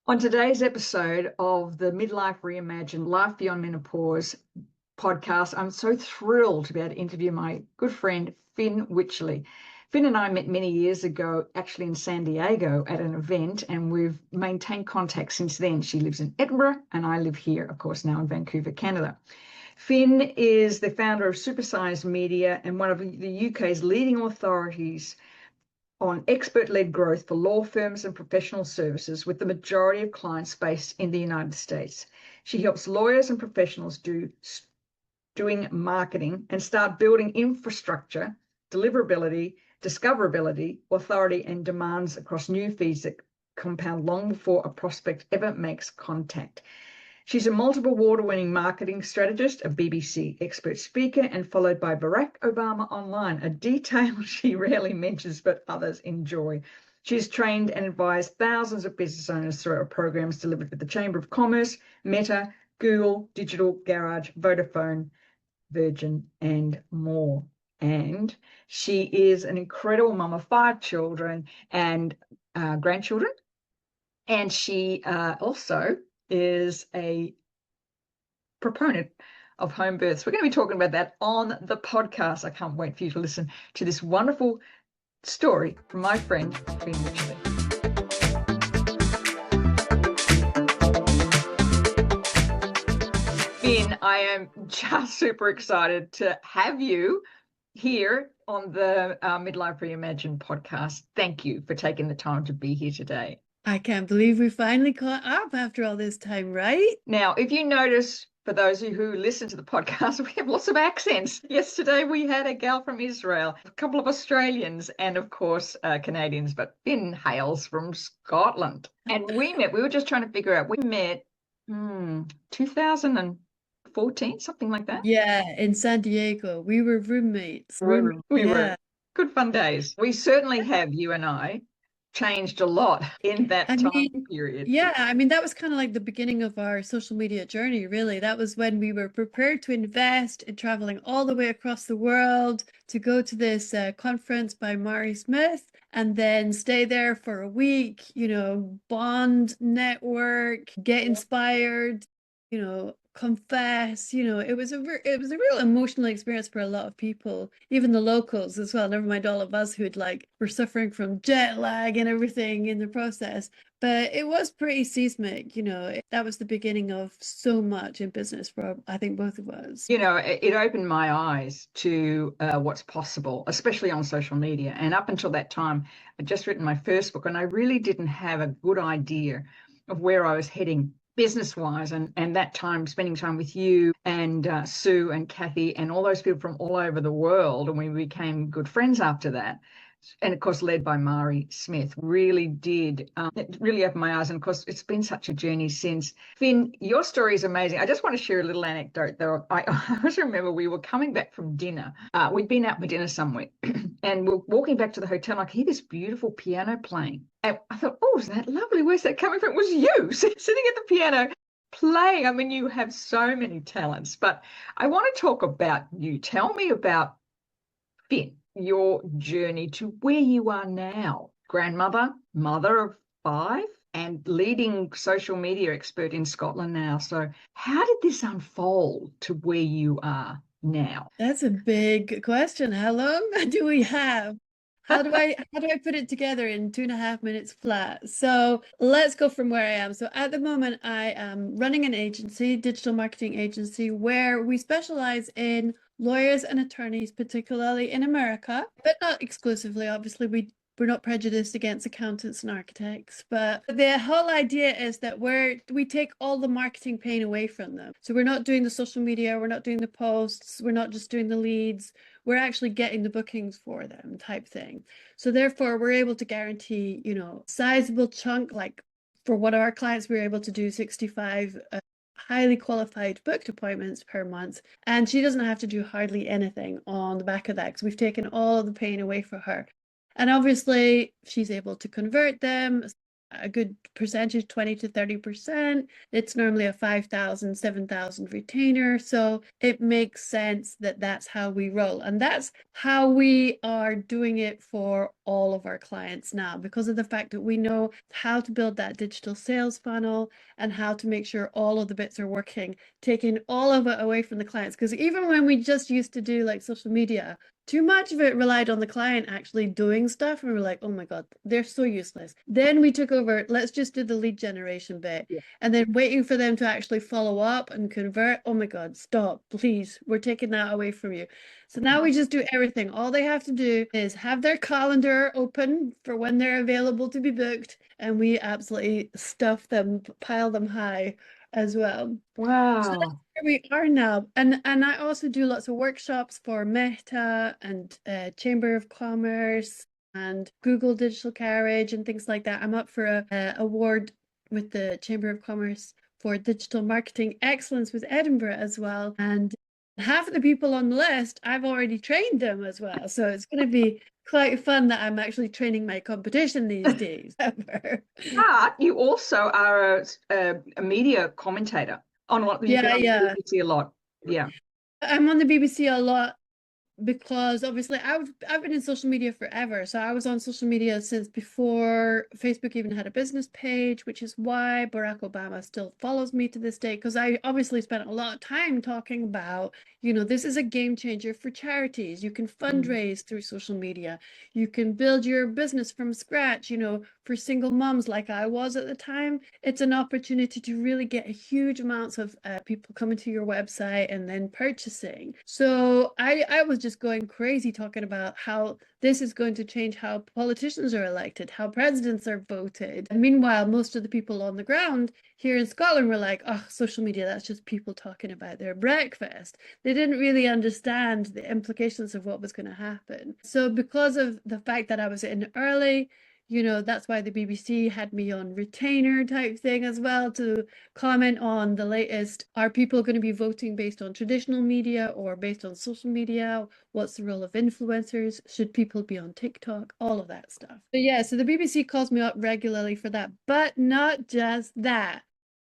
On today's episode of the Midlife Reimagined Life Beyond Menopause podcast, I'm so thrilled to be able to interview my good friend, Finn Wycherley. Finn and I met many years ago, actually in San Diego at an event, and we've maintained contact since then. She lives in Edinburgh, and I live here, of course, now in Vancouver, Canada. Finn is the founder of Supersized Media and one of the UK's leading authorities on expert-led growth for law firms and professional services, with the majority of clients based in the United States. She helps lawyers and professionals doing marketing and start building infrastructure, deliverability, discoverability, authority, and demands across new feeds that compound long before a prospect ever makes contact. She's a multiple award-winning marketing strategist, a BBC expert speaker, and followed by Barack Obama online, a detail she rarely mentions but others enjoy. She's trained and advised thousands of business owners through her programs delivered with the Chamber of Commerce, Meta, Google, Digital Garage, Vodafone, Virgin, and more. And she is an incredible mum of 5 children and grandchildren. And she also is a proponent of home births. We're going to be talking about that on the podcast. I can't wait for you to listen to this wonderful story from my friend, Finn Wycherley. Finn, I am just super excited to have you here on the Midlife Reimagined podcast. Thank you for taking the time to be here today. I can't believe we finally caught up after all this time, right? Now, if you notice, for those of you who listen to the podcast, we have lots of accents. Yesterday, we had a gal from Israel, a couple of Australians, and of course, Canadians, but Finn hails from Scotland. And we were just trying to figure out, we met 2014, something like that. Yeah, in San Diego. We were roommates. We were. Good fun days. We certainly have, you and I, changed a lot in that time period. Yeah, I mean, that was kind of like the beginning of our social media journey, really. That was when we were prepared to invest in traveling all the way across the world to go to this conference by Mari Smith and then stay there for a week, bond, network, get inspired, confess. It was a real emotional experience for a lot of people, even the locals as well, never mind all of us who'd were suffering from jet lag and everything in the process. But it was pretty seismic. That was the beginning of so much in business for, I think, both of us. It opened my eyes to what's possible, especially on social media. And up until that time, I'd just written my first book and I really didn't have a good idea of where I was heading business-wise, and that time spending time with you and Sue and Kathy and all those people from all over the world, and we became good friends after that, and of course led by Mari Smith, really did it really opened my eyes. And of course it's been such a journey since. Finn, your story is amazing. I just want to share a little anecdote though. I always remember we were coming back from dinner. We'd been out for dinner somewhere and we're walking back to the hotel and I could hear this beautiful piano playing. And I thought, oh, isn't that lovely? Where's that coming from? It was you sitting at the piano playing. I mean, you have so many talents, but I want to talk about you. Tell me about, Finn, your journey to where you are now. Grandmother, mother of 5, and leading social media expert in Scotland now. So how did this unfold to where you are now? That's a big question. How long do we have? How do I put it together in 2.5 minutes flat? So let's go from where I am. So at the moment, I am running an agency, digital marketing agency, where we specialize in lawyers and attorneys, particularly in America, but not exclusively. Obviously, we're not prejudiced against accountants and architects, but the whole idea is that we take all the marketing pain away from them. So we're not doing the social media, we're not doing the posts, we're not just doing the leads, we're actually getting the bookings for them type thing. So therefore, we're able to guarantee, sizable chunk, like for one of our clients, we were able to do 65 highly qualified booked appointments per month, and she doesn't have to do hardly anything on the back of that because we've taken all of the pain away for her. And obviously she's able to convert them, a good percentage, 20 to 30%. It's normally a 5,000, 7,000 retainer. So it makes sense that that's how we roll. And that's how we are doing it for all of our clients now, because of the fact that we know how to build that digital sales funnel and how to make sure all of the bits are working, taking all of it away from the clients. Because even when we just used to do like social media, too much of it relied on the client actually doing stuff. And we were like, oh my God, they're so useless. Then we took over, let's just do the lead generation bit. Yeah. And then waiting for them to actually follow up and convert. Oh my God, stop, please. We're taking that away from you. So now we just do everything. All they have to do is have their calendar open for when they're available to be booked. And we absolutely stuff them, pile them high as well. So that's Wow. where we are now. And I also do lots of workshops for Meta and Chamber of Commerce and Google Digital Carriage and things like that. I'm up for a award with the Chamber of Commerce for Digital Marketing Excellence with Edinburgh as well. And half of the people on the list, I've already trained them as well. So it's going to be quite fun that I'm actually training my competition these days. But you also are a media commentator on what you've been Yeah, on the yeah. BBC a lot. Yeah. I'm on the BBC a lot because obviously I've been in social media forever. So I was on social media since before Facebook even had a business page, which is why Barack Obama still follows me to this day, because I obviously spent a lot of time talking about, this is a game changer for charities. You can fundraise through social media. You can build your business from scratch, for single moms like I was at the time. It's an opportunity to really get a huge amounts of people coming to your website and then purchasing. So I was just going crazy talking about how this is going to change how politicians are elected, how presidents are voted. And meanwhile, most of the people on the ground here in Scotland were like, oh, social media, that's just people talking about their breakfast. They didn't really understand the implications of what was going to happen. So because of the fact that I was in early, that's why the BBC had me on retainer type thing as well, to comment on the latest. Are people going to be voting based on traditional media or based on social media? What's the role of influencers? Should people be on TikTok? All of that stuff. But yeah, so the BBC calls me up regularly for that, but not just that.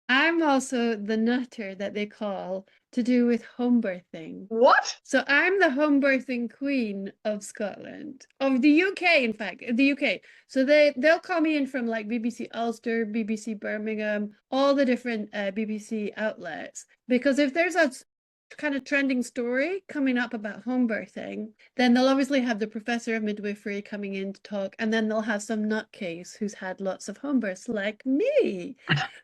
I'm also the nutter that they call to do with home birthing. What? So I'm the home birthing queen of Scotland, of the UK, in fact, the UK. So they'll call me in from like BBC Ulster, BBC Birmingham, all the different BBC outlets, because if there's a kind of trending story coming up about home birthing, then they'll obviously have the professor of midwifery coming in to talk, and then they'll have some nutcase who's had lots of home births like me.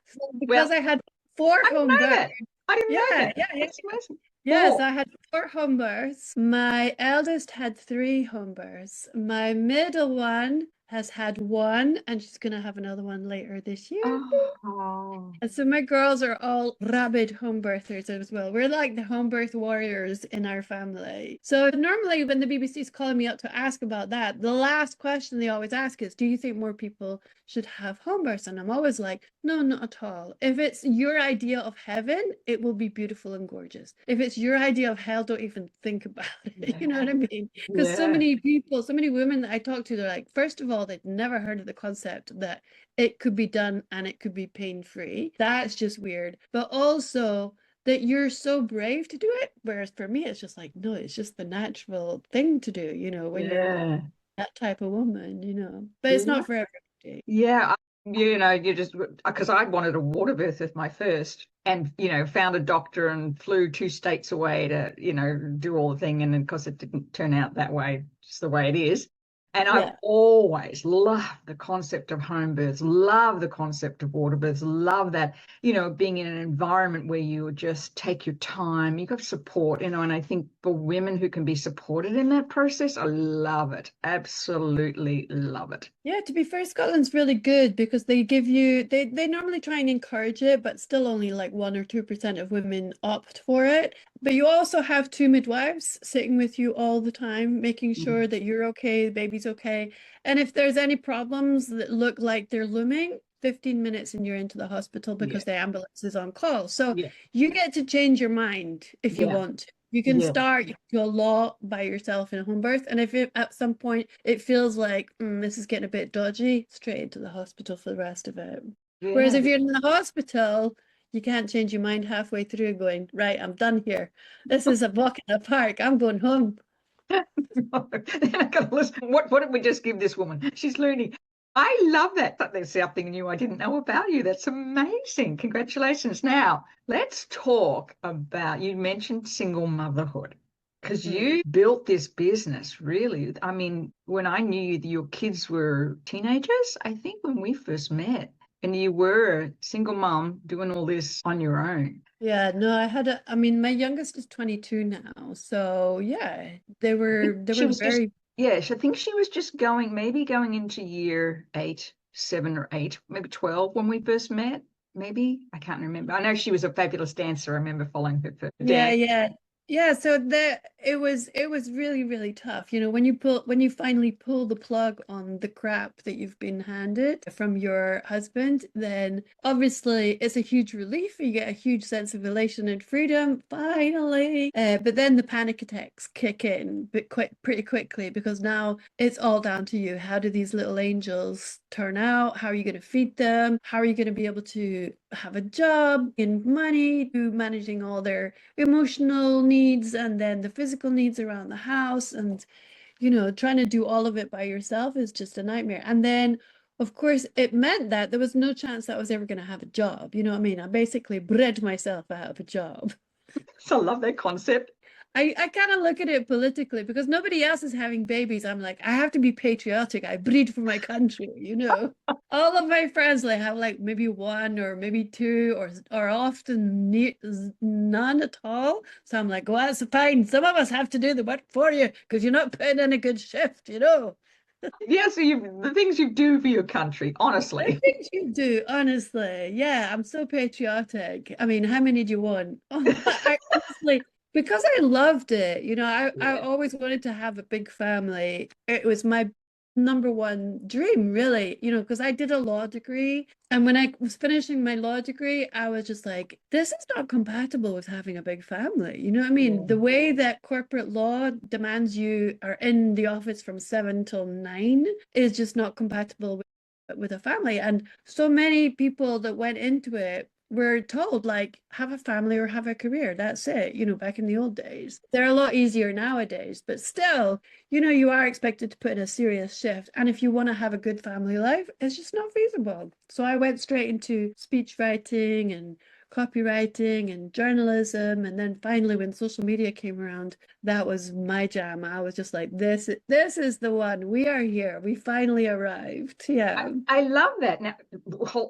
So Well, because I had four I didn't home know births. that. I didn't know Yeah, that. yeah, yeah. That's amazing. Yes, Four. I had four home births. My eldest had three home births. My middle one has had one, and she's going to have another one later this year. Oh. And so my girls are all rabid home birthers as well. We're like the home birth warriors in our family. So normally when the BBC is calling me up to ask about that, the last question they always ask is, do you think more people should have home births? And I'm always like, no, not at all. If it's your idea of heaven, it will be beautiful and gorgeous. If it's your idea of hell, don't even think about it. You know what I mean? Because so Yeah. many people, so many women that I talk to, they're like, first of all, they'd never heard of the concept that it could be done and it could be pain-free. That's just weird. But also that you're so brave to do it. Whereas for me, it's just like, no, it's just the natural thing to do, when you're Yeah. that type of woman. But it's Yeah. not for everybody. Yeah. You just, because I wanted a water birth with my first, and, found a doctor and flew 2 states away to, do all the thing. And then, of course, it didn't turn out that way, just the way it is. And I've Yeah. always loved the concept of home births, love the concept of water births, love that, being in an environment where you just take your time, you got support, and I think for women who can be supported in that process, I love it. Absolutely love it. Yeah, to be fair, Scotland's really good because they give you they normally try and encourage it, but still only like 1 or 2% of women opt for it. But you also have two midwives sitting with you all the time, making sure that you're okay, the baby's okay. And if there's any problems that look like they're looming, 15 minutes and you're into the hospital Yeah. because the ambulance is on call. So Yeah. you get to change your mind if you Yeah. want to. You can Yeah. start, you can do a lot by yourself in a home birth. And if at some point it feels like this is getting a bit dodgy, straight into the hospital for the rest of it. Whereas Yeah. if you're in the hospital, you can't change your mind halfway through going, right, I'm done here. This is a walk in the park. I'm going home. Then I gotta listen. What did we just give this woman? She's loony. I love that. But there's something new I didn't know about you. That's amazing. Congratulations. Now, let's talk about, you mentioned single motherhood because Mm. you built this business, really. I mean, when I knew you, your kids were teenagers, I think, when we first met, and you were a single mom doing all this on your own. Yeah, no, I mean, my youngest is 22 now. So yeah, they I think were they she were was just, very yeah, I think she was just maybe going into year 8, 7 or 8, maybe 12 when we first met. Maybe, I can't remember. I know she was a fabulous dancer. I remember following her for Yeah, dance. yeah. Yeah, so it was really, really tough. When you finally pull the plug on the crap that you've been handed from your husband, then obviously it's a huge relief. You get a huge sense of elation and freedom, finally. But then the panic attacks kick in pretty quickly because now it's all down to you. How do these little angels turn out? How are you going to feed them? How are you going to be able to have a job, in money, do managing all their emotional needs and then the physical needs around the house, and trying to do all of it by yourself is just a nightmare. And then of course it meant that there was no chance that I was ever going to have a job. You know what I mean? I basically bred myself out of a job. So I love that concept. I kind of look at it politically because nobody else is having babies. I'm like, I have to be patriotic. I breed for my country. All of my friends like have like maybe one or maybe two or often none at all. So I'm like, well, that's fine. Some of us have to do the work for you because you're not putting in a good shift. Yeah, so the things you do for your country, The honestly. things you do, honestly. Yeah, I'm so patriotic. I mean, how many do you want? I honestly, because I loved it, I Yeah. always wanted to have a big family. It was my number one dream, really, because I did a law degree. And when I was finishing my law degree, I was just like, this is not compatible with having a big family. You know what I mean? Yeah. The way that corporate law demands you are in the office from 7 till 9 is just not compatible with a family. And so many people that went into it were told, like, have a family or have a career. That's it, back in the old days. They're a lot easier nowadays, but still, you are expected to put in a serious shift. And if you want to have a good family life, it's just not feasible. So I went straight into speech writing and copywriting and journalism. And then finally, when social media came around, that was my jam. I was just like, this is the one. We are here. We finally arrived. Yeah. I love that. Now,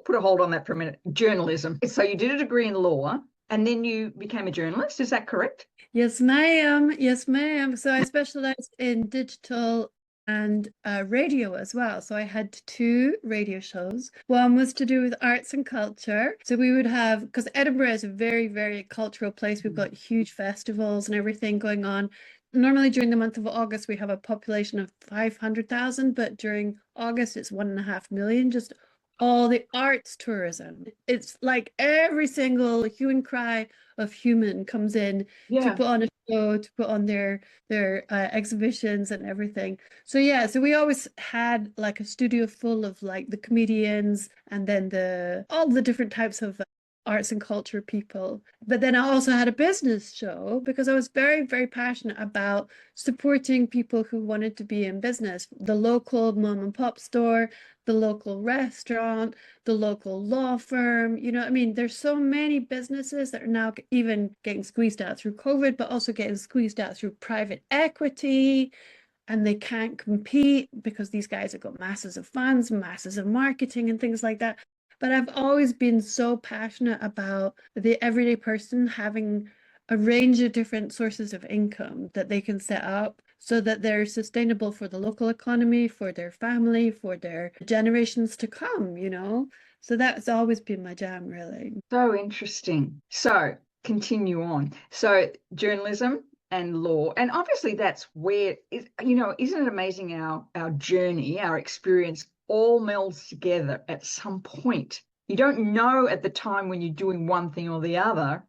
put a hold on that for a minute. Journalism. So you did a degree in law and then you became a journalist. Is that correct? Yes, ma'am. Yes, ma'am. So I specialized in digital and radio as well. So I had two radio shows. One was to do with arts and culture. So we would have, because Edinburgh is a very, very cultural place. We've got huge festivals and everything going on. Normally during the month of August, we have a population of 500,000, but during August, it's 1.5 million, just all the arts tourism. It's like every single hue and cry of human comes in to Yeah. put on a show, to put on their exhibitions and everything. So yeah, so we always had like a studio full of like the comedians and then the all the different types of arts and culture people. But then I also had a business show because I was very, very passionate about supporting people who wanted to be in business, the local mom and pop store, the local restaurant, the local law firm. I mean, there's so many businesses that are now even getting squeezed out through COVID, but also getting squeezed out through private equity. And they can't compete because these guys have got masses of funds, masses of marketing, and things like that. But I've always been so passionate about the everyday person having a range of different sources of income that they can set up so that they're sustainable for the local economy, for their family, for their generations to come. So that's always been my jam, really. So interesting. So continue on. So journalism and law, and obviously that's where isn't it amazing our journey, our experience all melds together at some point. You don't know at the time when you're doing one thing or the other,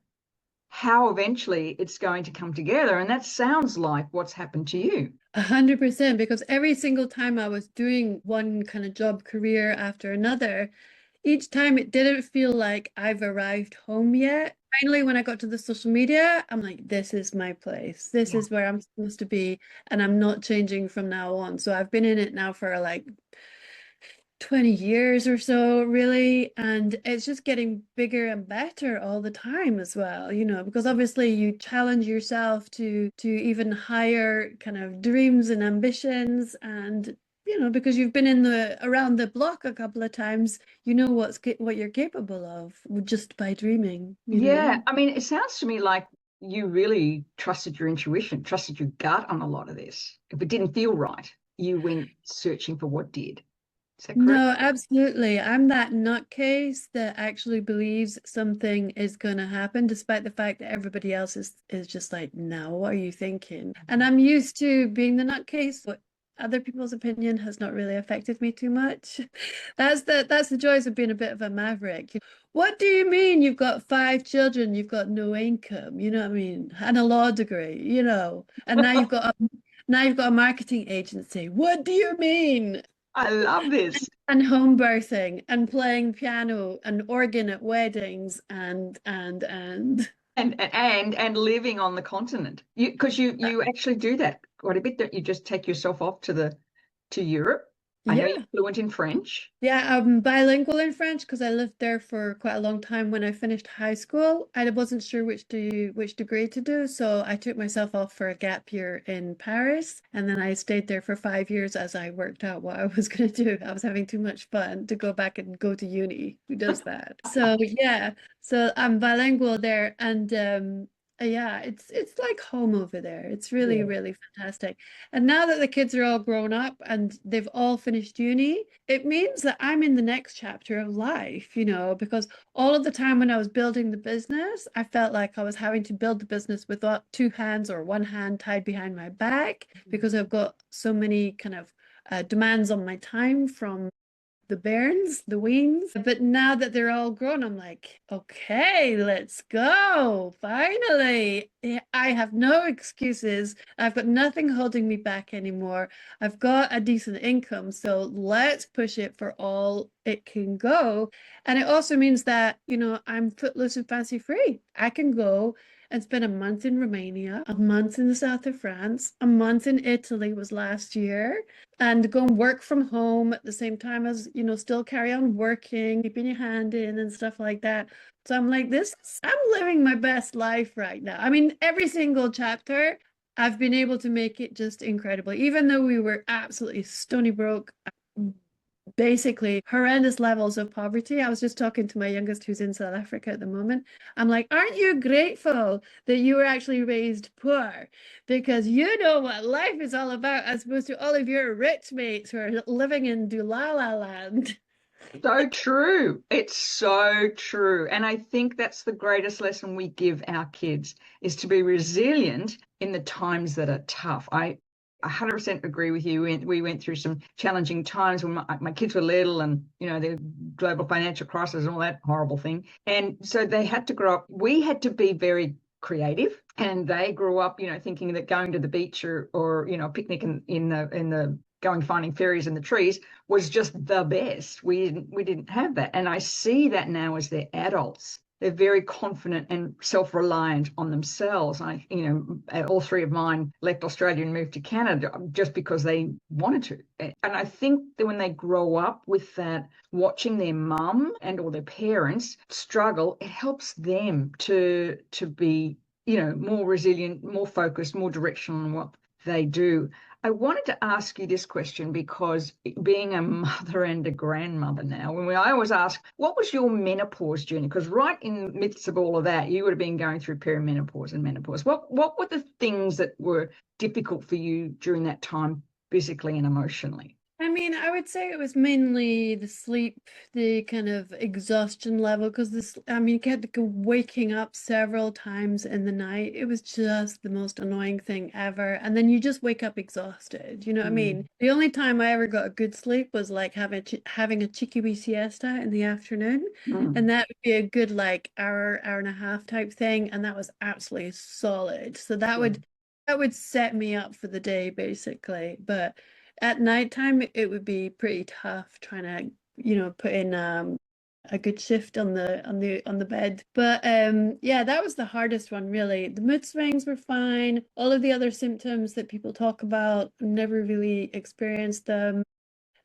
how eventually it's going to come together. And that sounds like what's happened to you. 100%, because every single time I was doing one kind of job career after another, each time it didn't feel like I've arrived home yet. Finally, when I got to the social media, I'm like, this is my place. This Yeah. is where I'm supposed to be, and I'm not changing from now on. So I've been in it now for like 20 years or so, really. And it's just getting bigger and better all the time as well, because obviously you challenge yourself to even higher kind of dreams and ambitions. And, because you've been in the around the block a couple of times, what you're capable of just by dreaming. Yeah. I mean, it sounds to me like you really trusted your intuition, trusted your gut on a lot of this. If it didn't feel right, you went searching for what did. Is that correct? No, absolutely. I'm that nutcase that actually believes something is going to happen, despite the fact that everybody else is just like, no, what are you thinking? And I'm used to being the nutcase, but other people's opinion has not really affected me too much. That's the joys of being a bit of a maverick. What do you mean you've got 5 children, you've got no income, you know what I mean? And a law degree, and now you've got a marketing agency. What do you mean? I love this. And home birthing and playing piano and organ at weddings and And living on the continent. Because you actually do that quite a bit, don't you? Just take yourself off to Europe. I know yeah. you're fluent in French. Yeah, I'm bilingual in French because I lived there for quite a long time when I finished high school. I wasn't sure which degree to do, so I took myself off for a gap year in Paris, and then I stayed there for 5 years as I worked out what I was going to do. I was having too much fun to go back and go to uni. Who does that? So yeah, so I'm bilingual there, and yeah, it's like home over there. It's really, Yeah. really fantastic. And now that the kids are all grown up and they've all finished uni, it means that I'm in the next chapter of life, because all of the time when I was building the business, I felt like I was having to build the business with 2 hands or one hand tied behind my back because I've got so many kind of demands on my time from the bairns, the weans. But now that they're all grown, I'm like, okay, let's go. Finally. I have no excuses. I've got nothing holding me back anymore. I've got a decent income. So let's push it for all it can go. And it also means that, I'm footloose and fancy free. I can go and spend a month in Romania, a month in the south of France, a month in Italy was last year, and go and work from home at the same time as, still carry on working, keeping your hand in and stuff like that. So I'm like, I'm living my best life right now. I mean, every single chapter, I've been able to make it just incredible. Even though we were absolutely stony broke, basically horrendous levels of poverty. I was just talking to my youngest who's in South Africa at the moment. I'm like, aren't you grateful that you were actually raised poor? Because you know what life is all about, as opposed to all of your rich mates who are living in Dulala land. So true. It's so true. And I think that's the greatest lesson we give our kids is to be resilient in the times that are tough. I 100% agree with you. We went through some challenging times when my kids were little and, the global financial crisis and all that horrible thing. And so they had to grow up. We had to be very creative, and they grew up, thinking that going to the beach or a picnic in the going finding fairies in the trees was just the best. We didn't have that. And I see that now as they're adults. They're very confident and self-reliant on themselves. All 3 of mine left Australia and moved to Canada just because they wanted to. And I think that when they grow up with that, watching their mum and or their parents struggle, it helps them to be, more resilient, more focused, more directional on what they do. I wanted to ask you this question because being a mother and a grandmother now, I always ask, what was your menopause journey? Because right in the midst of all of that, you would have been going through perimenopause and menopause. What were the things that were difficult for you during that time, physically and emotionally? I mean, I would say it was mainly the sleep, the kind of exhaustion level, because this, I mean, you kept waking up several times in the night. It was just the most annoying thing ever. And then you just wake up exhausted. You know what I Mm, mean? The only time I ever got a good sleep was like having a cheeky wee siesta in the afternoon. mm, And that would be a good like hour, hour and a half type thing. And that was absolutely solid. So yeah, that would set me up for the day basically. But at nighttime, it would be pretty tough trying to, put in a good shift on the bed. But yeah, that was the hardest one really. The mood swings were fine. All of the other symptoms that people talk about, never really experienced them.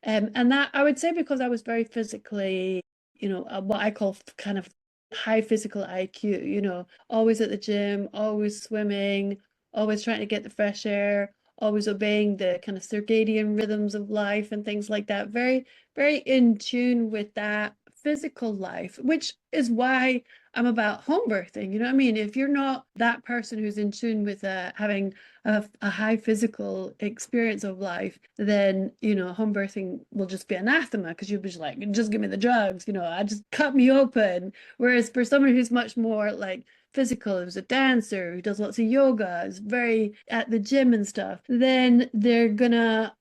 And that I would say because I was very physically, what I call kind of high physical IQ, always at the gym, always swimming, always trying to get the fresh air, always obeying the kind of circadian rhythms of life and things like that. Very, very in tune with that physical life, which is why I'm about home birthing. You know what I mean? If you're not that person who's in tune with having a high physical experience of life, then home birthing will just be anathema because you'll be just like, just give me the drugs, I just cut me open. Whereas for someone who's much more like physical, who's a dancer, who does lots of yoga, is very at the gym and stuff, then they're gonna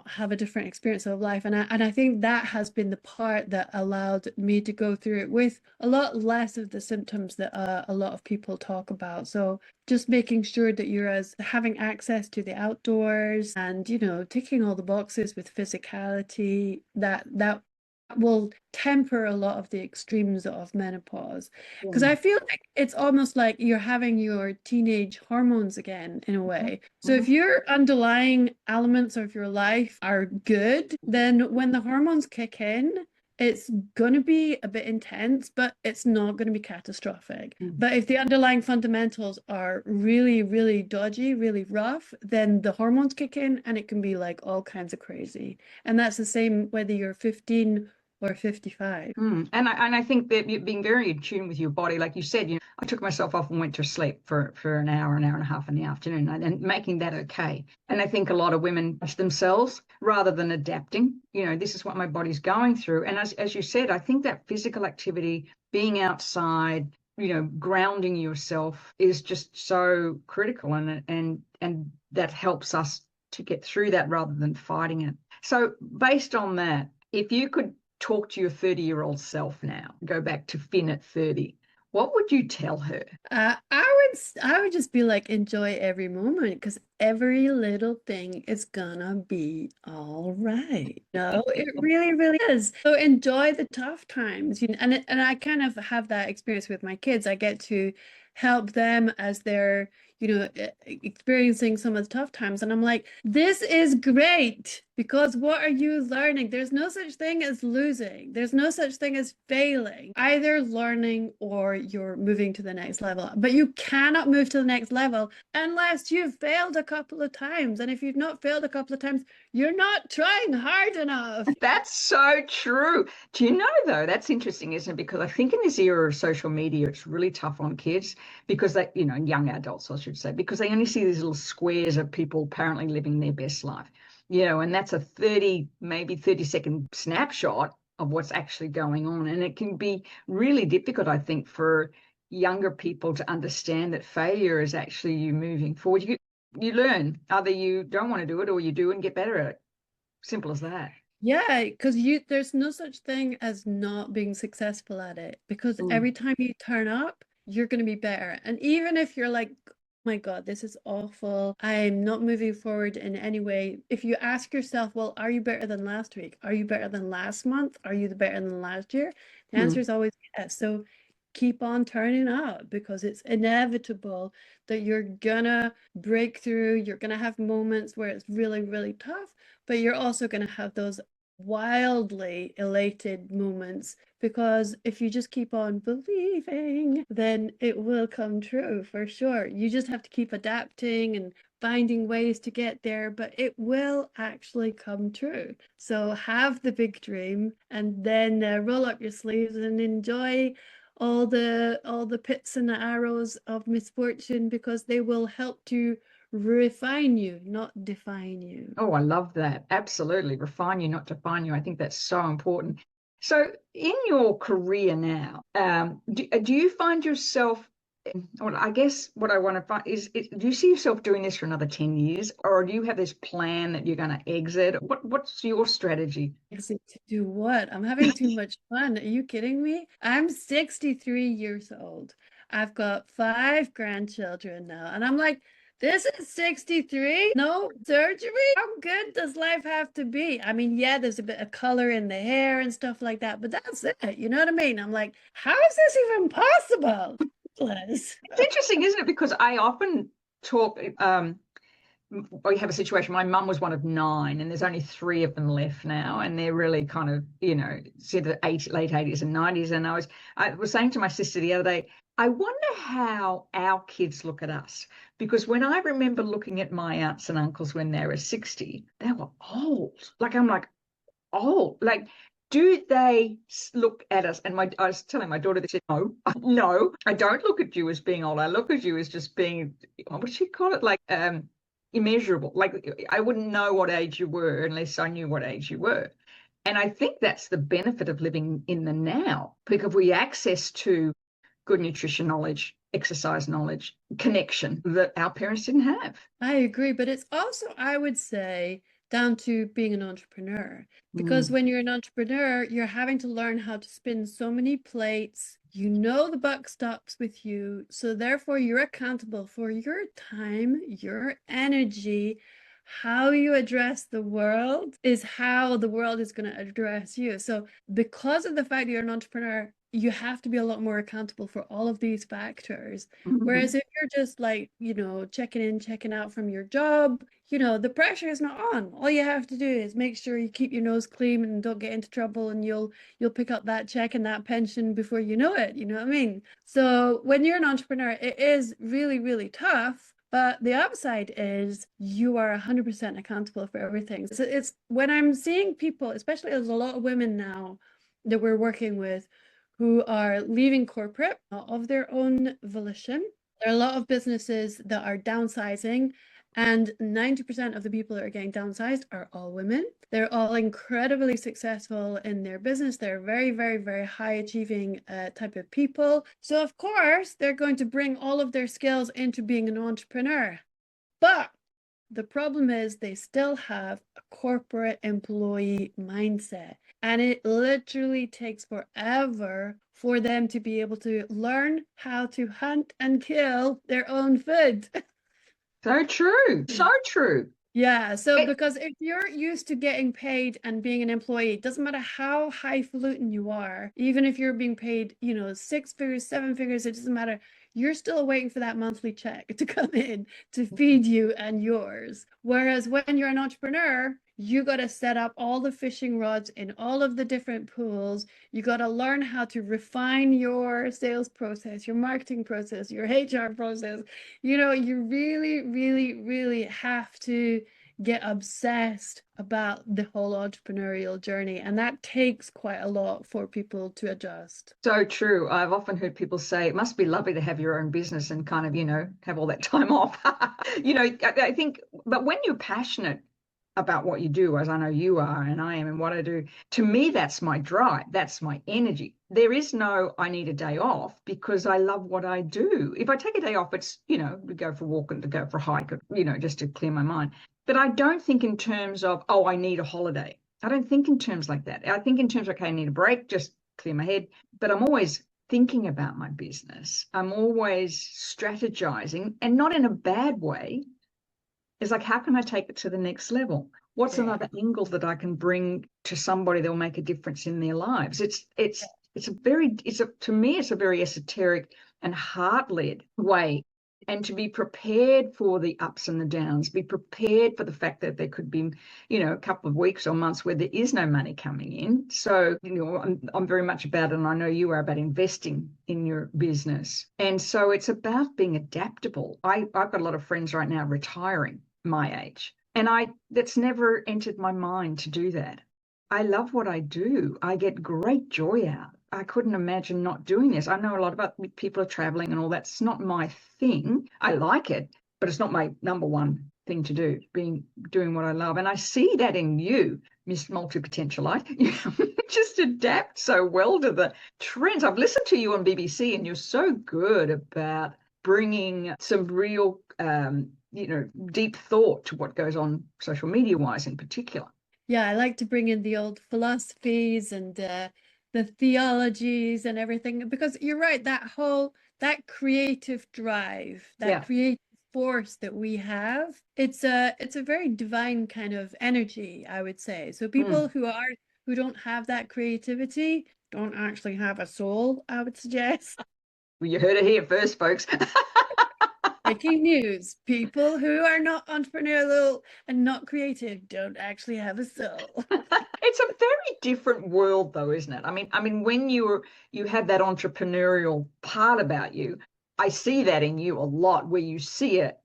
have a different experience of life. And I think that has been the part that allowed me to go through it with a lot less of the symptoms that a lot of people talk about. So just making sure that you're as having access to the outdoors and ticking all the boxes with physicality, that will temper a lot of the extremes of menopause, because yeah. I feel like it's almost like you're having your teenage hormones again in a Mhm, way. So if mhm, your underlying elements of your life are good, then when the hormones kick in, it's going to be a bit intense, but it's not going to be catastrophic. mm, But if the underlying fundamentals are really, really dodgy, really rough, then the hormones kick in and it can be like all kinds of crazy. And that's the same whether you're 15 or 55. mm. And I think that you being very in tune with your body, like you said, I took myself off and went to sleep for an hour and a half in the afternoon, and making that okay. And I think a lot of women push themselves rather than adapting. This is what my body's going through. And as you said, I think that physical activity, being outside, grounding yourself is just so critical, and that helps us to get through that rather than fighting it. So based on that, if you could talk to your 30-year-old self now, go back to Finn at 30, what would you tell her? I would just be like, enjoy every moment because every little thing is gonna be all right. No, it really, really is. So enjoy the tough times. And I kind of have that experience with my kids. I get to help them as they're, experiencing some of the tough times. And I'm like, this is great because what are you learning? There's no such thing as losing. There's no such thing as failing. Either learning or you're moving to the next level. But you cannot move to the next level unless you've failed a couple of times. And if you've not failed a couple of times, you're not trying hard enough. That's so true. Do you know, though, that's interesting, isn't it? Because I think in this era of social media, it's really tough on kids because they, young adults, I should say, because they only see these little squares of people apparently living their best life, and that's a 30, maybe 30-second snapshot of what's actually going on. And it can be really difficult, I think, for younger people to understand that failure is actually you moving forward. You learn either you don't want to do it or you do and get better at it. Simple as that. Yeah, because there's no such thing as not being successful at it because Mm, every time you turn up, you're going to be better. And even if you're like, oh my God, this is awful, I'm not moving forward in any way. If you ask yourself, well, are you better than last week? Are you better than last month? Are you better than last year? The answer mm, is always yes. So keep on turning up because it's inevitable that you're gonna break through. You're gonna have moments where it's really, really tough, but you're also going to have those wildly elated moments because if you just keep on believing, then it will come true for sure. You just have to keep adapting and finding ways to get there, but it will actually come true. So have the big dream and then roll up your sleeves and enjoy all the pits and the arrows of misfortune because they will help to refine you, not define you. Oh, I love that. Absolutely. Refine you, not define you. I think that's so important. So, in your career now, do you find yourself, well, I guess what I want to find is, do you see yourself doing this for another 10 years, or do you have this plan that you're going to exit? What's your strategy? Exit to do what? I'm having too much fun. Are you kidding me? I'm 63 years old. I've got 5 grandchildren now, and I'm like, this is 63? No surgery? How good does life have to be? I mean, yeah, there's a bit of color in the hair and stuff like that, but that's it. You know what I mean? I'm like, how is this even possible? Liz? It's interesting, isn't it? Because I often talk, we have a situation. My mum was one of 9, and there's only 3 of them left now, and they're really kind of, said the late 80s and 90s. And I was saying to my sister the other day, I wonder how our kids look at us, because when I remember looking at my aunts and uncles when they were 60, they were old. Like, I'm like, old. Like, do they look at us? And I was telling my daughter, they said, no, no, I don't look at you as being old. I look at you as just being, what would she call it? Like, immeasurable. Like, I wouldn't know what age you were unless I knew what age you were. And I think that's the benefit of living in the now, because we access to good nutrition knowledge, exercise knowledge, connection that our parents didn't have. I agree, but it's also, I would say, down to being an entrepreneur. Because when you're an entrepreneur, you're having to learn how to spin so many plates. You know the buck stops with you. So therefore, you're accountable for your time, your energy. How you address the world is how the world is going to address you. So because of the fact that you're an entrepreneur, you have to be a lot more accountable for all of these factors. Whereas if you're just like, checking in, checking out from your job, the pressure is not on. All you have to do is make sure you keep your nose clean and don't get into trouble, and you'll pick up that check and that pension before you know it. You know what I mean? So when you're an entrepreneur, it is really, really tough. But the upside is you are 100% accountable for everything. So it's when I'm seeing people, especially there's a lot of women now that we're working with who are leaving corporate of their own volition. There are a lot of businesses that are downsizing, and 90% of the people that are getting downsized are all women. They're all incredibly successful in their business. They're very, very, very high achieving type of people. So of course, they're going to bring all of their skills into being an entrepreneur. But the problem is they still have a corporate employee mindset. And it literally takes forever for them to be able to learn how to hunt and kill their own food. So true. So true. Yeah, so because if you're used to getting paid and being an employee, it doesn't matter how highfalutin you are, even if you're being paid, 6 figures, 7 figures, it doesn't matter. You're still waiting for that monthly check to come in to feed you and yours. Whereas when you're an entrepreneur, you got to set up all the fishing rods in all of the different pools. You got to learn how to refine your sales process, your marketing process, your HR process. You really, really, really have to get obsessed about the whole entrepreneurial journey. And that takes quite a lot for people to adjust. So true. I've often heard people say it must be lovely to have your own business and kind of, have all that time off. I think, but when you're passionate about what you do, as I know you are and I am, and what I do, to me, that's my drive. That's my energy. There is no, I need a day off, because I love what I do. If I take a day off, it's, we go for a walk and to go for a hike, just to clear my mind. But I don't think in terms of, oh, I need a holiday. I don't think in terms like that. I think in terms of, okay, I need a break, just clear my head. But I'm always thinking about my business. I'm always strategizing, and not in a bad way. It's like, how can I take it to the next level? What's another angle that I can bring to somebody that will make a difference in their lives? To me, it's a very esoteric and heart-led way. And to be prepared for the ups and the downs, be prepared for the fact that there could be, a couple of weeks or months where there is no money coming in. So, I'm very much about, and I know you are, about investing in your business. And so it's about being adaptable. I've got a lot of friends right now retiring my age, and that's never entered my mind to do that. I love what I do. I get great joy out. I couldn't imagine not doing this. I know a lot about people are traveling and all that's not my thing. I like it, but it's not my number one thing to do, doing what I love. And I see that in you, Miss Multi-Potentialite. You just adapt so well to the trends. I've listened to you on BBC, and you're so good about bringing some real, deep thought to what goes on social media-wise in particular. Yeah, I like to bring in the old philosophies and the theologies and everything, because you're right, that creative drive, that creative force that we have, it's a very divine kind of energy, I would say. So people who don't have that creativity don't actually have a soul, I would suggest. Well, you heard it here first, folks. Breaking news, people who are not entrepreneurial and not creative don't actually have a soul. It's a very different world, though, isn't it? I mean, when you have that entrepreneurial part about you, I see that in you a lot, where you see a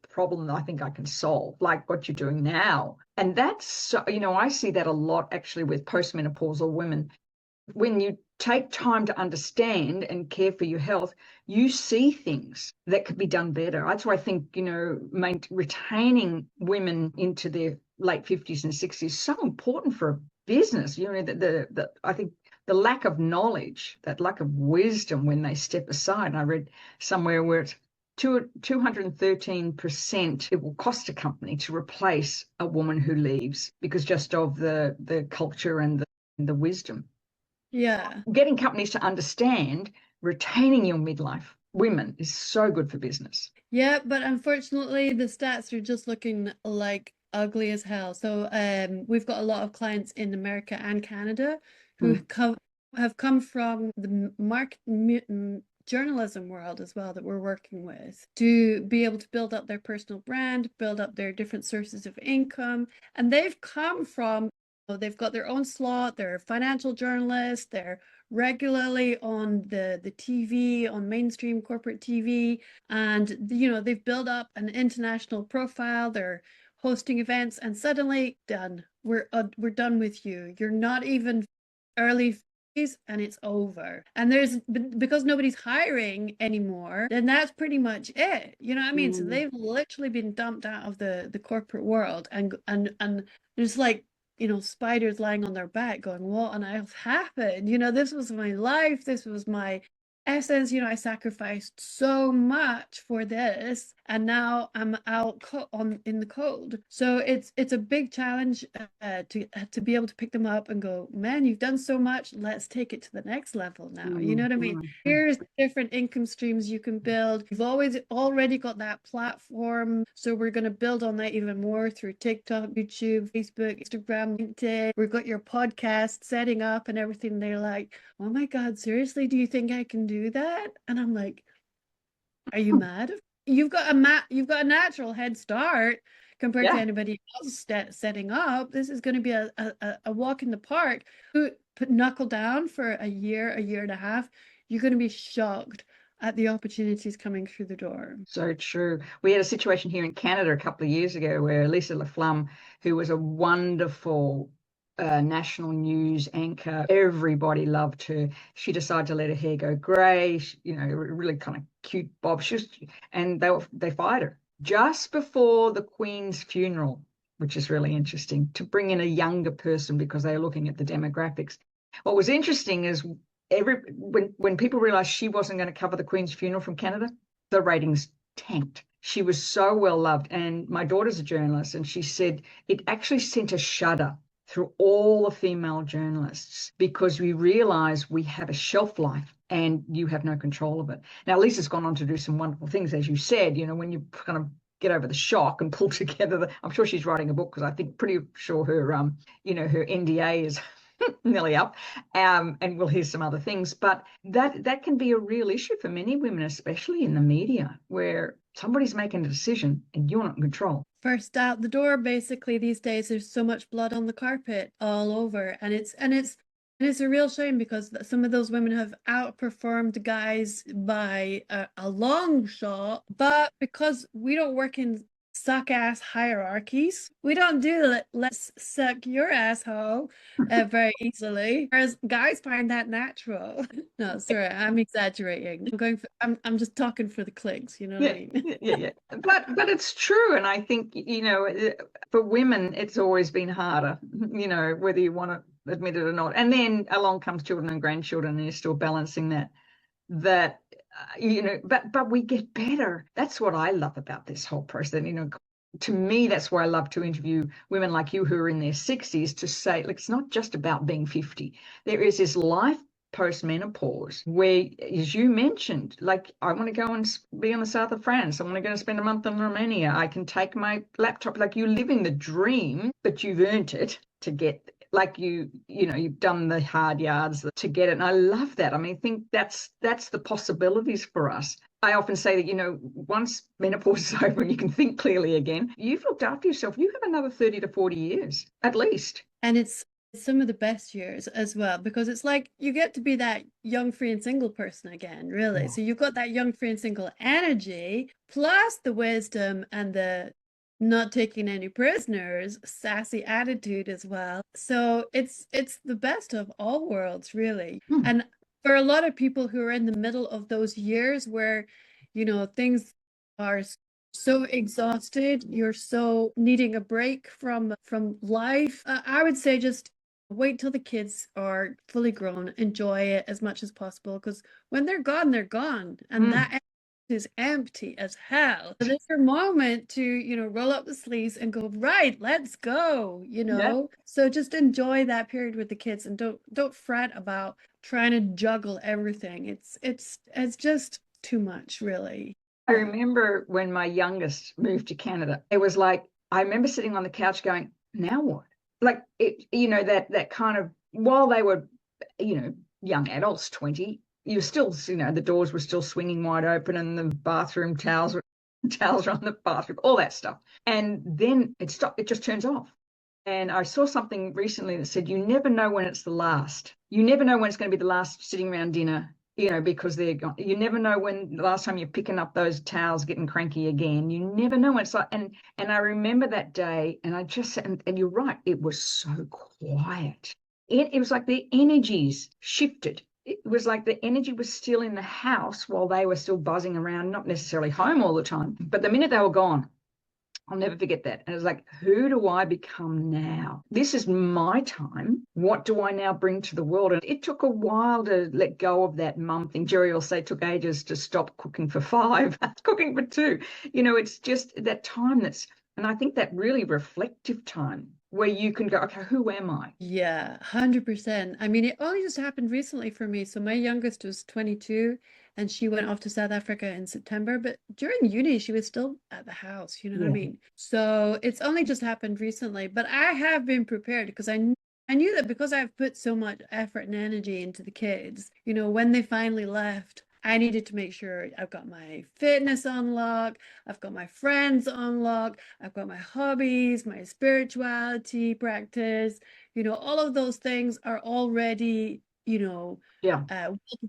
problem that I think I can solve, like what you're doing now. And that's so, I see that a lot actually with postmenopausal women. When you take time to understand and care for your health, you see things that could be done better. That's why I think, retaining women into their late 50s and 60s is so important for a business. I think the lack of knowledge, that lack of wisdom when they step aside. And I read somewhere where it's 213% it will cost a company to replace a woman who leaves because just of the culture and the wisdom. Yeah. Getting companies to understand retaining your midlife women is so good for business. Yeah, but unfortunately, the stats are just looking like ugly as hell. So we've got a lot of clients in America and Canada who have come from the journalism world as well, that we're working with, to be able to build up their personal brand, build up their different sources of income. And they've come from, they've got their own slot, they're financial journalists, they're regularly on the TV, on mainstream corporate TV, and they've built up an international profile, they're hosting events, and suddenly done. We're done with you. You're not even early phase and it's over. And because nobody's hiring anymore, then that's pretty much it. You know what I mean? So they've literally been dumped out of the corporate world, and there's like, spiders lying on their back going, what on earth happened? This was my life. This was my essence. I sacrificed so much for this, and now I'm out in the cold. So it's a big challenge to be able to pick them up and go, man, you've done so much. Let's take it to the next level now. You know what I mean? Here's different income streams you can build. You've already got that platform, so we're going to build on that even more through TikTok, YouTube, Facebook, Instagram, LinkedIn. We've got your podcast setting up and everything. They're like, oh my God, seriously, do you think I can do that? And I'm like, are you mad? You've got a natural head start compared to anybody else setting up. This is going to be a walk in the park. Put knuckle down for a year and a half. You're going to be shocked at the opportunities coming through the door. So true. We had a situation here in Canada a couple of years ago where Lisa Laflamme, who was a wonderful national news anchor, everybody loved her. She decided to let her hair go grey, really kind of cute bob. And they fired her just before the Queen's funeral, which is really interesting, to bring in a younger person because they were looking at the demographics. What was interesting is when people realized she wasn't going to cover the Queen's funeral from Canada, the ratings tanked. She was so well loved. And my daughter's a journalist, and she said it actually sent a shudder through all the female journalists because we realize we have a shelf life and you have no control of it. Now, Lisa's gone on to do some wonderful things, as you said, when you kind of get over the shock and pull together I'm sure she's writing a book, because I think pretty sure her, her NDA is nearly up, and we'll hear some other things. But that can be a real issue for many women, especially in the media, where somebody's making a decision and you're not in control. First out the door, basically, these days. There's so much blood on the carpet all over, and it's a real shame because some of those women have outperformed guys by a long shot. But because we don't work in suck ass hierarchies. We don't do let's suck your asshole very easily. Whereas guys find that natural. No, sorry, I'm exaggerating. I'm just talking for the clicks, you know what I mean? Yeah. But it's true. And I think, for women, it's always been harder, whether you want to admit it or not. And then along comes children and grandchildren, and you're still balancing that but we get better. That's what I love about this whole process. To me, that's why I love to interview women like you who are in their 60s, to say, look, it's not just about being 50. There is this life post-menopause where, as you mentioned, like, I want to go and be in the south of France. I want to go and spend a month in Romania. I can take my laptop. Like, you're living the dream, but you've earned it to get, like, you've done the hard yards to get it. And I love that. I mean, I think that's the possibilities for us. I often say that, once menopause is over and you can think clearly again, you've looked after yourself. You have another 30 to 40 years, at least. And it's some of the best years as well, because it's like you get to be that young, free and single person again, really. So you've got that young, free and single energy, plus the wisdom and the not taking any prisoners, sassy attitude as well. So it's the best of all worlds, really. And for a lot of people who are in the middle of those years where, things are so exhausted, you're so needing a break from life, I would say just wait till the kids are fully grown, enjoy it as much as possible, because when they're gone, and that is empty as hell. So there's your moment to, roll up the sleeves and go, right, let's go, So just enjoy that period with the kids, and don't fret about trying to juggle everything. It's just too much, really. I remember when my youngest moved to Canada, it was like, I remember sitting on the couch going, now what? Like, that kind of, while they were, young adults, 20, you're still, the doors were still swinging wide open, and the bathroom towels were on the bathroom, all that stuff. And then it stopped, it just turns off. And I saw something recently that said, you never know when it's the last. You never know when it's going to be the last sitting around dinner, because they're gone. You never know when the last time you're picking up those towels, getting cranky again. You never know when it's like, and I remember that day, and I just, and you're right, it was so quiet. It was like the energies shifted. It was like the energy was still in the house while they were still buzzing around, not necessarily home all the time. But the minute they were gone, I'll never forget that. And it was like, who do I become now? This is my time. What do I now bring to the world? And it took a while to let go of that mum thing. Jerry will say it took ages to stop cooking for 5, cooking for 2. It's just that time and I think that really reflective time where you can go, okay, who am I? Yeah, 100%. I mean, it only just happened recently for me. So my youngest was 22 and she went off to South Africa in September, but during uni, she was still at the house, you know what I mean? So it's only just happened recently, but I have been prepared because I knew that because I've put so much effort and energy into the kids, when they finally left, I needed to make sure I've got my fitness on lock, I've got my friends on lock, I've got my hobbies, my spirituality practice, all of those things are already, prepared.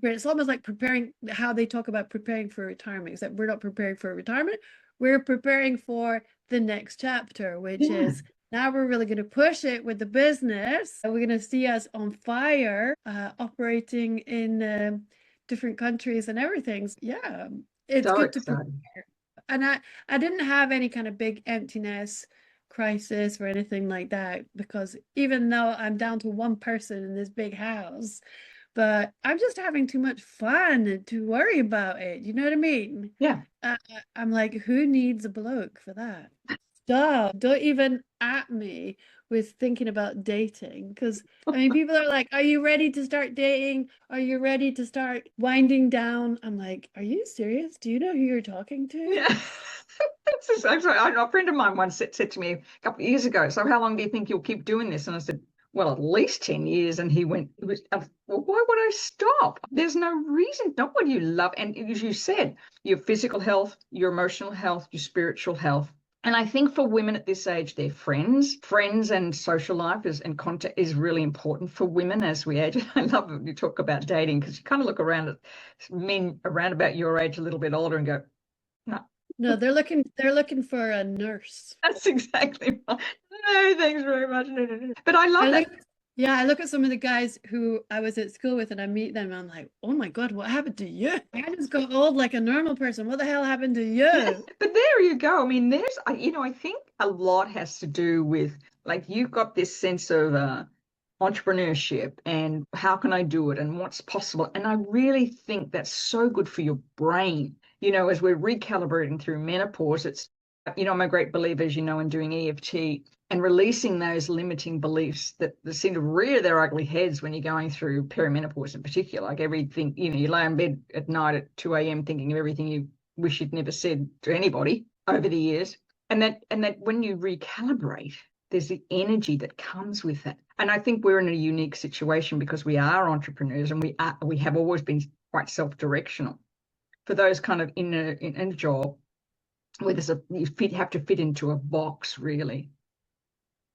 It's almost like preparing, how they talk about preparing for retirement, except we're not preparing for retirement. We're preparing for the next chapter, which is now we're really going to push it with the business. We're going to see us on fire, operating in different countries and everything. Yeah, it's so good to prepare. And I didn't have any kind of big emptiness crisis or anything like that, because even though I'm down to one person in this big house, but I'm just having too much fun to worry about it. You know what I mean? Yeah. I'm like, who needs a bloke for that? Stop. Don't even at me with thinking about dating, because I mean, people are like, are you ready to start dating? Are you ready to start winding down? I'm like, are you serious? Do you know who you're talking to? Yeah. A friend of mine once said to me a couple of years ago, so how long do you think you'll keep doing this? And I said, well, at least 10 years. And he went, well, why would I stop? There's no reason. Not what you love. And as you said, your physical health, your emotional health, your spiritual health. And I think for women at this age, their friends and social life and contact is really important for women as we age. I love when you talk about dating, because you kind of look around at men around about your age, a little bit older, and go, no, No, they're looking for a nurse. That's exactly right. No, thanks very much. No, no, no. But I I love that. look, yeah, I look at some of the guys who I was at school with and I meet them and I'm like, oh my God, what happened to you? I just got old like a normal person. What the hell happened to Yeah, you? but there you go. I mean, I think a lot has to do with like you've got this sense of entrepreneurship and how can I do it and what's possible. And I really think that's so good for your brain. As we're recalibrating through menopause, I'm a great believer, as you know, in doing EFT and releasing those limiting beliefs that seem to rear their ugly heads when you're going through perimenopause in particular. Like everything, you lay in bed at night at 2 a.m. thinking of everything you wish you'd never said to anybody over the years. And that when you recalibrate, there's the energy that comes with it. And I think we're in a unique situation because we are entrepreneurs and we have always been quite self-directional. For those kind of in a job where you have to fit into a box really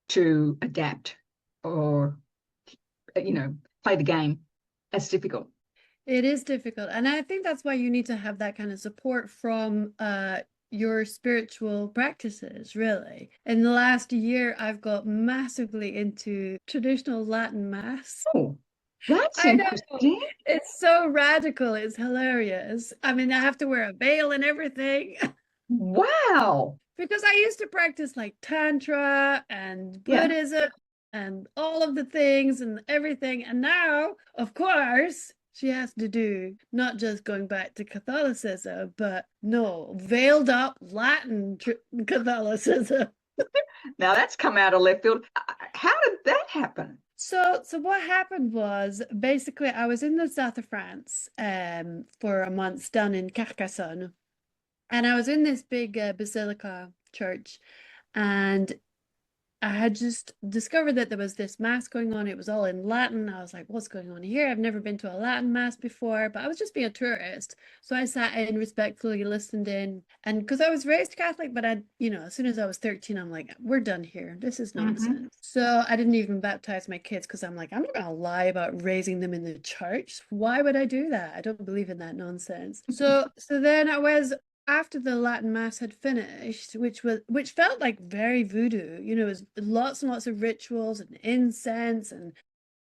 to adapt or play the game, that's difficult. It is difficult. And I think that's why you need to have that kind of support from your spiritual practices, really. In the last year, I've got massively into traditional Latin mass. Oh, that's I know. interesting. It's so radical. It's hilarious. I mean, I have to wear a veil and everything Wow. because I used to practice like Tantra and Yeah. Buddhism and all of the things and everything. And now, of course, she has to do not just going back to Catholicism, but no, veiled up Latin Catholicism. Now that's come out of left field. How did that happen? So what happened was basically I was in the south of France for a month down in Carcassonne, and I was in this big basilica church, and I had just discovered that there was this mass going on. It was all in Latin. I was like, what's going on here? I've never been to a Latin mass before, but I was just being a tourist. So I sat in, respectfully listened in. And because I was raised Catholic, but as soon as I was 13, I'm like, we're done here. This is Mm-hmm. nonsense. So I didn't even baptize my kids because I'm like, I'm not going to lie about raising them in the church. Why would I do that? I don't believe in that nonsense. So then I was after the Latin Mass had finished, which felt like very voodoo, it was lots and lots of rituals and incense and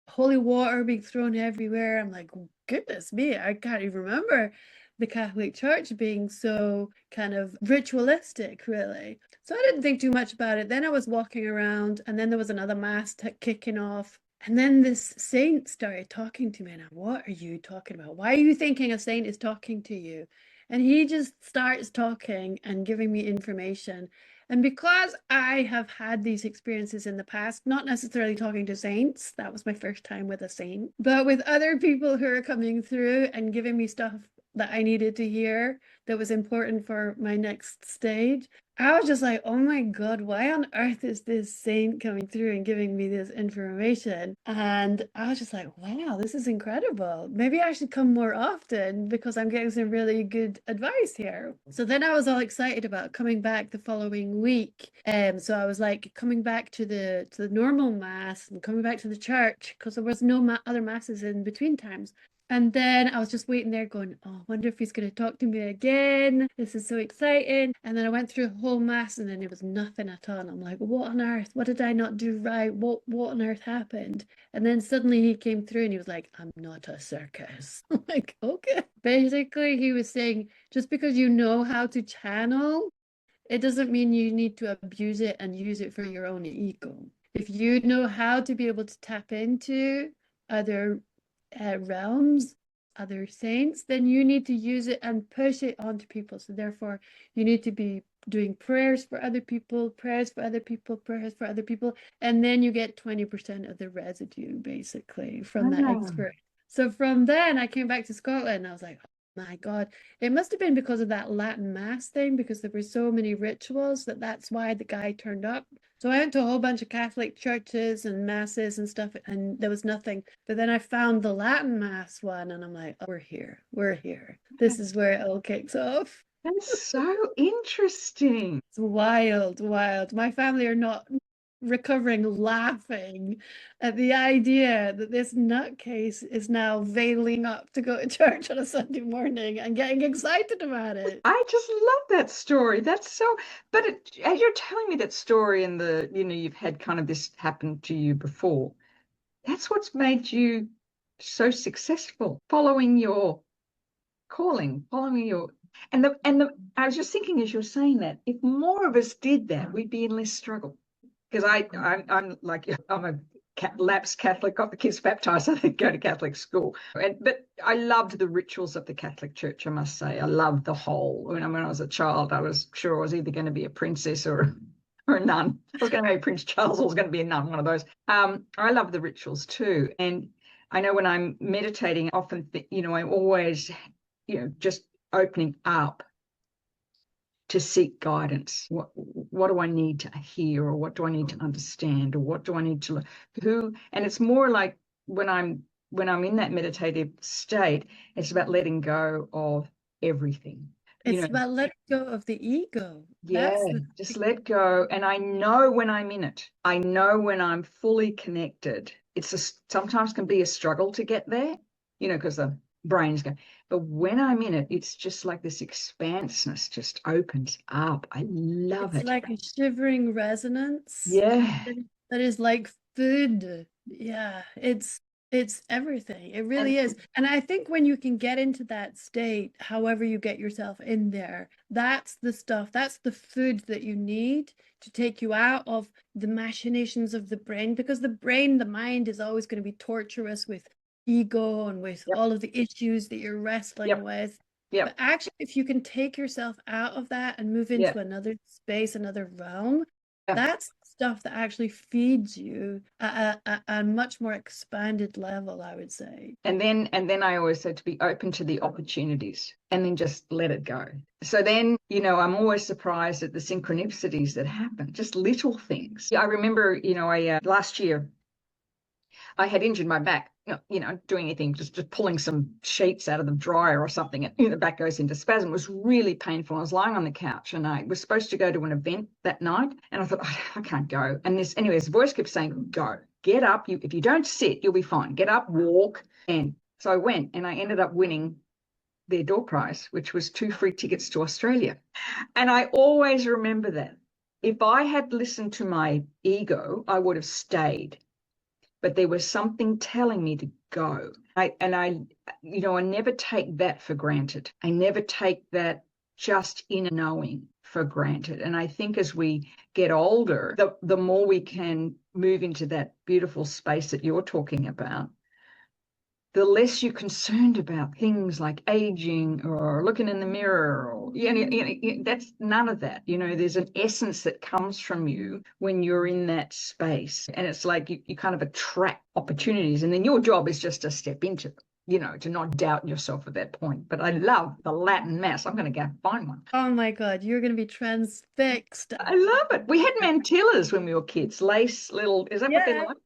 holy water being thrown everywhere. I'm like, goodness me, I can't even remember the Catholic Church being so kind of ritualistic, really. So I didn't think too much about it. Then I was walking around, and then there was another mass kicking off. And then this saint started talking to me, and what are you talking about? Why are you thinking a saint is talking to you? And he just starts talking and giving me information. And because I have had these experiences in the past, not necessarily talking to saints, that was my first time with a saint, but with other people who are coming through and giving me stuff that I needed to hear that was important for my next stage, I was just like, oh my God, why on earth is this saint coming through and giving me this information? And I was just like, wow, this is incredible. Maybe I should come more often because I'm getting some really good advice here. So then I was all excited about coming back the following week. So I was like coming back to the normal mass and coming back to the church because there was no other masses in between times. And then I was just waiting there going, oh, I wonder if he's going to talk to me again. This is so exciting. And then I went through a whole mass and then it was nothing at all. And I'm like, what on earth? What did I not do right? What on earth happened? And then suddenly he came through and he was like, I'm not a circus. I'm like, okay. Basically, he was saying, just because you know how to channel, it doesn't mean you need to abuse it and use it for your own ego. If you know how to be able to tap into other realms, other saints, then you need to use it and push it onto people. So therefore, you need to be doing prayers for other people, prayers for other people, prayers for other people, and then you get 20% of the residue basically from that Ah. experience. So from then I came back to Scotland and I was like, oh my God, it must have been because of that Latin mass thing, because there were so many rituals that's why the guy turned up. So I went to a whole bunch of Catholic churches and masses and stuff, and there was nothing. But then I found the Latin mass one, and I'm like, oh, we're here. We're here. This is where it all kicks off. That's so interesting. It's wild, wild. My family are not recovering laughing at the idea that this nutcase is now veiling up to go to church on a Sunday morning and getting excited about it. I just love that story. That's so, but as you're telling me that story and you've had kind of this happen to you before, that's what's made you so successful, following your calling, I was just thinking as you were saying that, if more of us did that, we'd be in less struggle. Because I'm like, I'm a lapsed Catholic, got the kids baptized, so they go to Catholic school. But I loved the rituals of the Catholic Church, I must say. I loved the whole. When I was a child, I was sure I was either going to be a princess or a nun. I was going to be Prince Charles, or I was going to be a nun, one of those. I love the rituals too. And I know when I'm meditating, often, I'm always, just opening up to seek guidance. What do I need to hear, or what do I need to understand, or what do I need to and it's more like when I'm in that meditative state, it's about letting go of everything. It's about letting go of the ego. Yeah, just let go. And I know when I'm in it. I know when I'm fully connected. Sometimes can be a struggle to get there, because the brain's going. But when I'm in it, it's just like this expanseness just opens up. I love it. It's like a shivering resonance. Yeah. That is like food. Yeah, it's everything. It really is. And I think when you can get into that state, however you get yourself in there, that's the stuff, that's the food that you need to take you out of the machinations of the brain, because the mind is always going to be torturous with ego and with all of the issues that you're wrestling with. But actually, if you can take yourself out of that and move into another space, another realm, that's stuff that actually feeds you at a much more expanded level, I would say. And then I always say to be open to the opportunities and then just let it go. So then, I'm always surprised at the synchronicities that happen, just little things. I remember, last year I had injured my back, doing anything, just pulling some sheets out of the dryer or something, and the back goes into spasm. It was really painful. I was lying on the couch and I was supposed to go to an event that night, and I thought, I can't go. And this voice kept saying, go, get up. If you don't sit, you'll be fine. Get up, walk. And so I went, and I ended up winning their door prize, which was 2 free tickets to Australia. And I always remember that. If I had listened to my ego, I would have stayed. But there was something telling me to go. I never take that for granted. I never take that just inner knowing for granted. And I think as we get older, the more we can move into that beautiful space that you're talking about, the less you're concerned about things like aging or looking in the mirror, or that's none of that. There's an essence that comes from you when you're in that space, and it's like you kind of attract opportunities, and then your job is just to step into them, to not doubt yourself at that point. But I love the Latin Mass. I'm going to go find one. Oh my God, you're going to be transfixed. I love it. We had mantillas when we were kids, lace little, is that what they're like?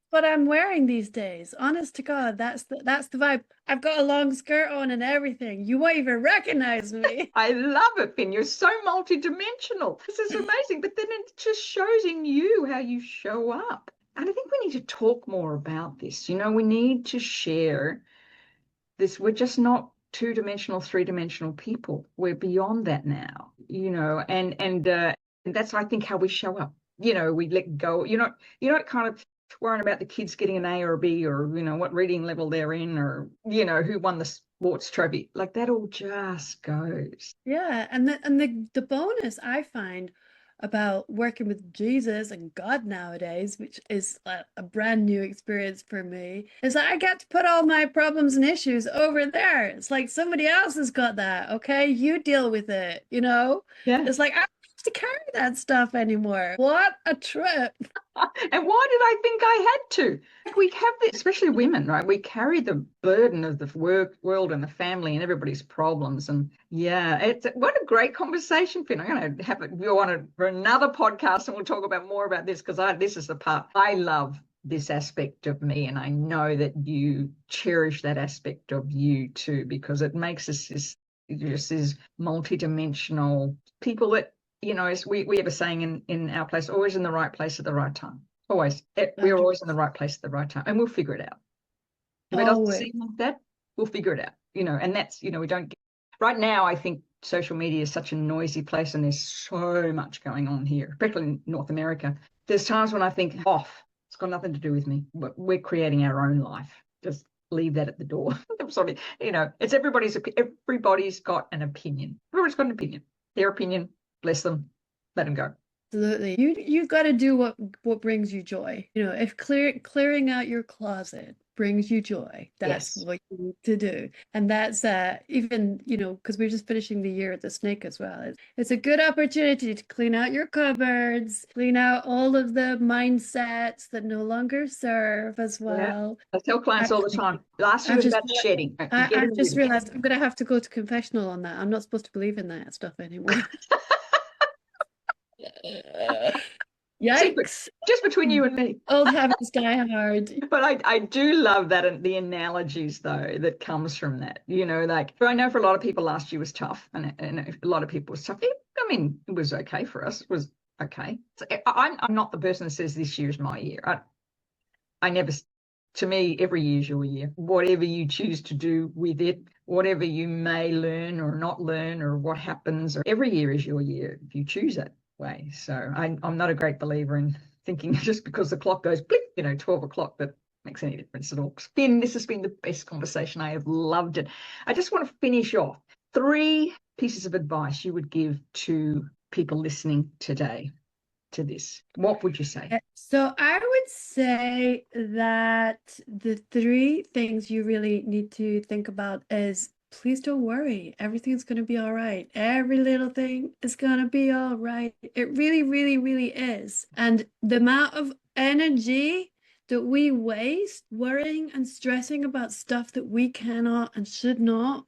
What I'm wearing these days, honest to God, that's the vibe. I've got a long skirt on and everything. You won't even recognize me. I love it, Finn. You're so multidimensional. This is amazing. But then it just shows in you how you show up. And I think we need to talk more about this. We need to share this. We're just not 2-dimensional, 3-dimensional people. We're beyond that now, and that's, I think, how we show up. We let go. You're not kind of worrying about the kids getting an A or a B, or what reading level they're in, or who won the sports trophy. Like, that all just goes. Yeah, and the bonus I find about working with Jesus and God nowadays, which is a brand new experience for me, is that I get to put all my problems and issues over there. It's like somebody else has got that. Okay, you deal with it. It's like, I don't have to carry that stuff anymore. What a trip. And why did I think I had to? We have this, especially women, right? We carry the burden of the world and the family and everybody's problems. And what a great conversation, Finn. I'm going to have it go on for another podcast, and we'll talk about more about this, because this is the part I love, this aspect of me, and I know that you cherish that aspect of you too, because it makes us this multidimensional people that as we have a saying in our place, always in the right place at the right time. Always. We're always in the 100%. right place at the right time, and we'll figure it out. If it doesn't Always. seem like that, we'll figure it out, and that's, we don't get, right now, I think social media is such a noisy place and there's so much going on here, particularly in North America. There's times when I think, it's got nothing to do with me. We're creating our own life. Just leave that at the door. I'm sorry. It's everybody's got an opinion. Everybody's got an opinion. Their opinion, bless them, let them go. Absolutely. You've got to do what brings you joy. If clearing out your closet brings you joy, that's Yes. what you need to do. And that's even, because we're just finishing the year at the snake as well. It's a good opportunity to clean out your cupboards, clean out all of the mindsets that no longer serve as well. I tell clients all the time, last year I've was just about shedding. I've just Rid of. realized I'm gonna have to go to confessional on that. I'm not supposed to believe in that stuff anymore. Secret, Yikes. just between you and me. Old habits die hard. But I do love that, and the analogies though that comes from that. Like, I know for a lot of people last year was tough, and a lot of people was tough. I mean, it was okay for us. It was okay. So I'm not the person that says this year's my year. I never. To me, every year's your year. Whatever you choose to do with it, whatever you may learn or not learn, or what happens, or every year is your year if you choose that way. So I'm not a great believer in thinking just because the clock goes blip, 12 o'clock, that makes any difference at all. Finn, this has been the best conversation. I have loved it. I just want to finish off 3 pieces of advice you would give to people listening today to this. What would you say? So I would say that the 3 things you really need to think about is, please don't worry. Everything's going to be all right. Every little thing is going to be all right. It really, really, really is. And the amount of energy that we waste worrying and stressing about stuff that we cannot and should not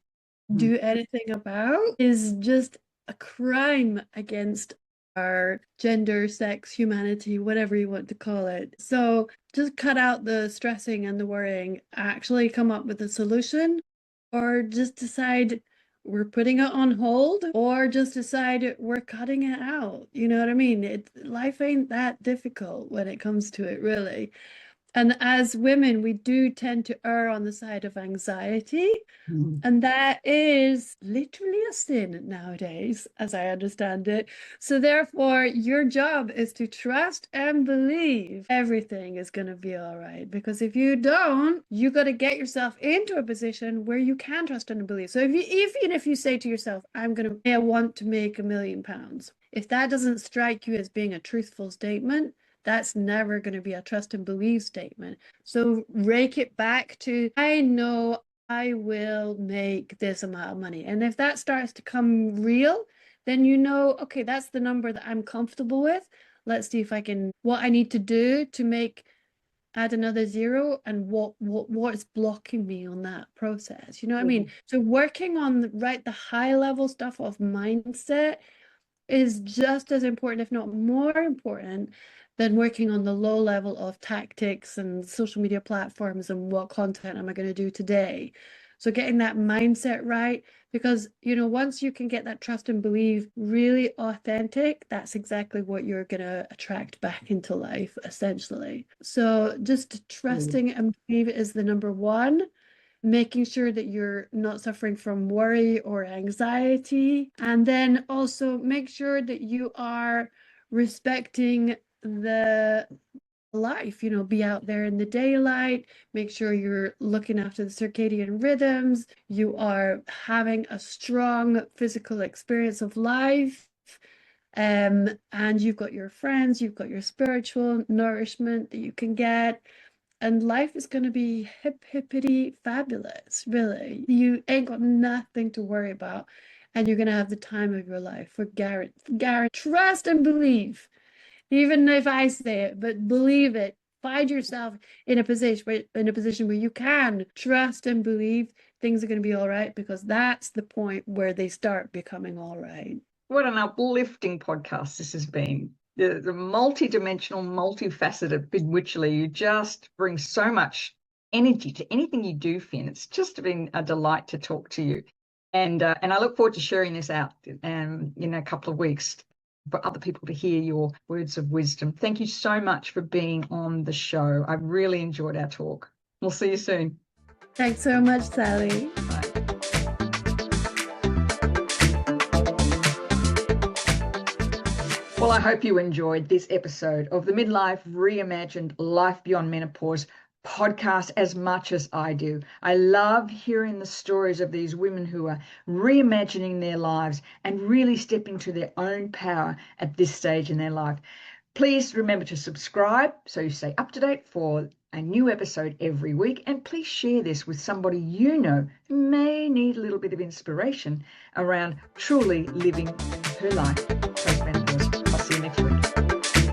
do anything about is just a crime against our gender, sex, humanity, whatever you want to call it. So just cut out the stressing and the worrying, actually come up with a solution, or just decide we're putting it on hold, or just decide we're cutting it out. You know what I mean? Life ain't that difficult when it comes to it, really. And as women, we do tend to err on the side of anxiety. And that is literally a sin nowadays, as I understand it. So therefore, your job is to trust and believe everything is going to be all right. Because if you don't, you got to get yourself into a position where you can trust and believe. So even if you say to yourself, I want to make £1 million, if that doesn't strike you as being a truthful statement, that's never going to be a trust and believe statement. So rake it back to, I know I will make this amount of money. And if that starts to come real, then okay, that's the number that I'm comfortable with. Let's see if I can, what I need to do to add another 0, and what's blocking me on that process. You know what I mean? So working on the high level stuff of mindset is just as important, if not more important, than working on the low level of tactics and social media platforms and what content am I going to do today. So getting that mindset right, because once you can get that trust and believe really authentic, that's exactly what you're going to attract back into life, essentially. So just trusting and believe is the number 1. Making sure that you're not suffering from worry or anxiety. And then also make sure that you are respecting the life, be out there in the daylight, make sure you're looking after the circadian rhythms, you are having a strong physical experience of life. And you've got your friends, you've got your spiritual nourishment that you can get. And life is going to be hippity fabulous, really. You ain't got nothing to worry about. And you're going to have the time of your life. For Garrett, trust and believe. Even if I say it, but believe it. Find yourself in a position where you can trust and believe things are going to be all right, because that's the point where they start becoming all right. What an uplifting podcast this has been. The multi-dimensional, multifaceted Finn Wycherley. You just bring so much energy to anything you do, Finn. It's just been a delight to talk to you. And I look forward to sharing this out in a couple of weeks. for other people to hear your words of wisdom. Thank you so much for being on the show. I really enjoyed our talk. We'll see you soon. Thanks so much, Sally. Bye. Well, I hope you enjoyed this episode of the Midlife Reimagined Life Beyond Menopause podcast as much as I do. I love hearing the stories of these women who are reimagining their lives and really stepping to their own power at this stage in their life. Please remember to subscribe so you stay up to date for a new episode every week, and please share this with somebody you know who may need a little bit of inspiration around truly living her life post-menopause. I'll see you next week.